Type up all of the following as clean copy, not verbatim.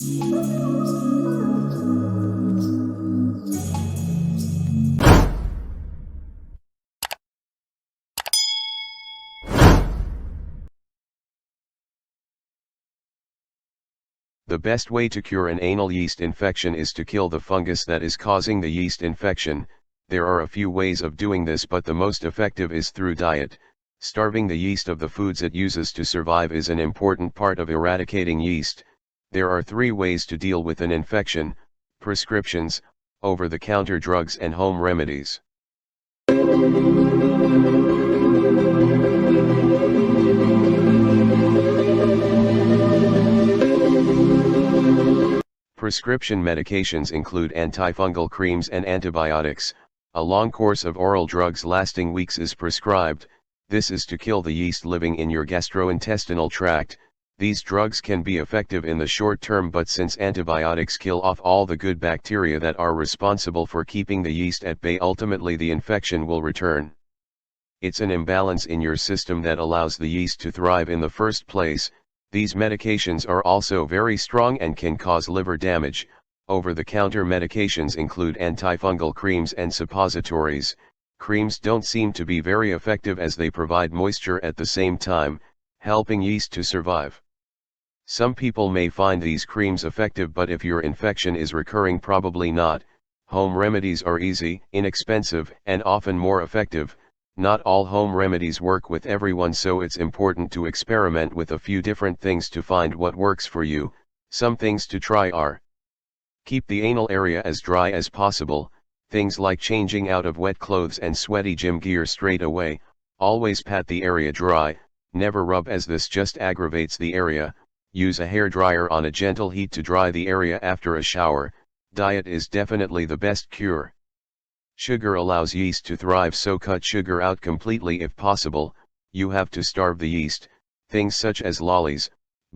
The best way to cure an anal yeast infection is to kill the fungus that is causing the yeast infection. There are a few ways of doing this, but the most effective is through diet. Starving the yeast of the foods it uses to survive is an important part of eradicating yeast. There are 3 ways to deal with an infection: prescriptions, over-the-counter drugs, and home remedies. Prescription medications include antifungal creams and antibiotics. A long course of oral drugs lasting weeks is prescribed. This is to kill the yeast living in your gastrointestinal tract. These drugs can be effective in the short term, but since antibiotics kill off all the good bacteria that are responsible for keeping the yeast at bay, ultimately the infection will return. It's an imbalance in your system that allows the yeast to thrive in the first place. These medications are also very strong and can cause liver damage. Over-the-counter medications include antifungal creams and suppositories. Creams don't seem to be very effective as they provide moisture at the same time, helping yeast to survive. Some people may find these creams effective, but if your infection is recurring, probably not. Home remedies are easy, inexpensive, and often more effective. Not all home remedies work with everyone, so it's important to experiment with a few different things to find what works for you. Some things to try are: keep the anal area as dry as possible. Things like changing out of wet clothes and sweaty gym gear straight away. Always pat the area dry, never rub, as this just aggravates the area. Use a hairdryer on a gentle heat to dry the area after a shower. Diet is definitely the best cure. Sugar allows yeast to thrive, so cut sugar out completely if possible. You have to starve the yeast. Things such as lollies,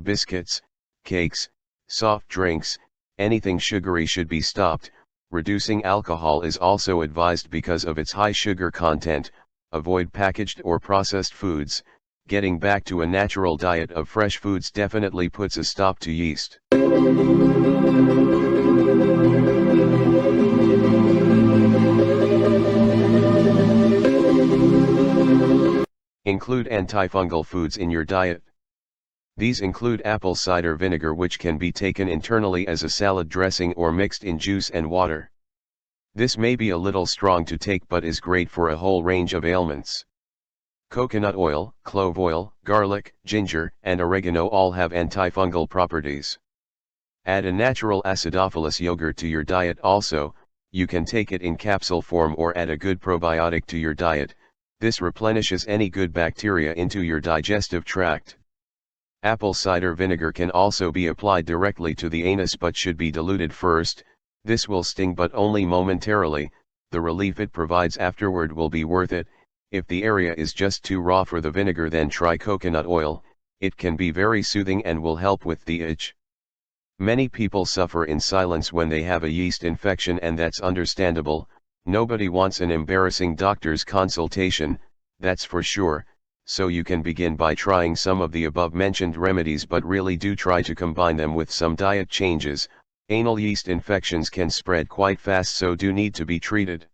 biscuits, cakes, soft drinks, anything sugary should be stopped. Reducing alcohol is also advised because of its high sugar content. Avoid packaged or processed foods. Getting back to a natural diet of fresh foods definitely puts a stop to yeast. Include antifungal foods in your diet. These include apple cider vinegar, which can be taken internally as a salad dressing or mixed in juice and water. This may be a little strong to take, but is great for a whole range of ailments. Coconut oil, clove oil, garlic, ginger, and oregano all have antifungal properties. Add a natural acidophilus yogurt to your diet also. You can take it in capsule form or add a good probiotic to your diet. This replenishes any good bacteria into your digestive tract. Apple cider vinegar can also be applied directly to the anus, but should be diluted first. This will sting, but only momentarily. The relief it provides afterward will be worth it. If the area is just too raw for the vinegar, then try coconut oil. It can be very soothing and will help with the itch. Many people suffer in silence when they have a yeast infection, and that's understandable. Nobody wants an embarrassing doctor's consultation, that's for sure, so you can begin by trying some of the above mentioned remedies, but really do try to combine them with some diet changes. Anal yeast infections can spread quite fast, so do need to be treated.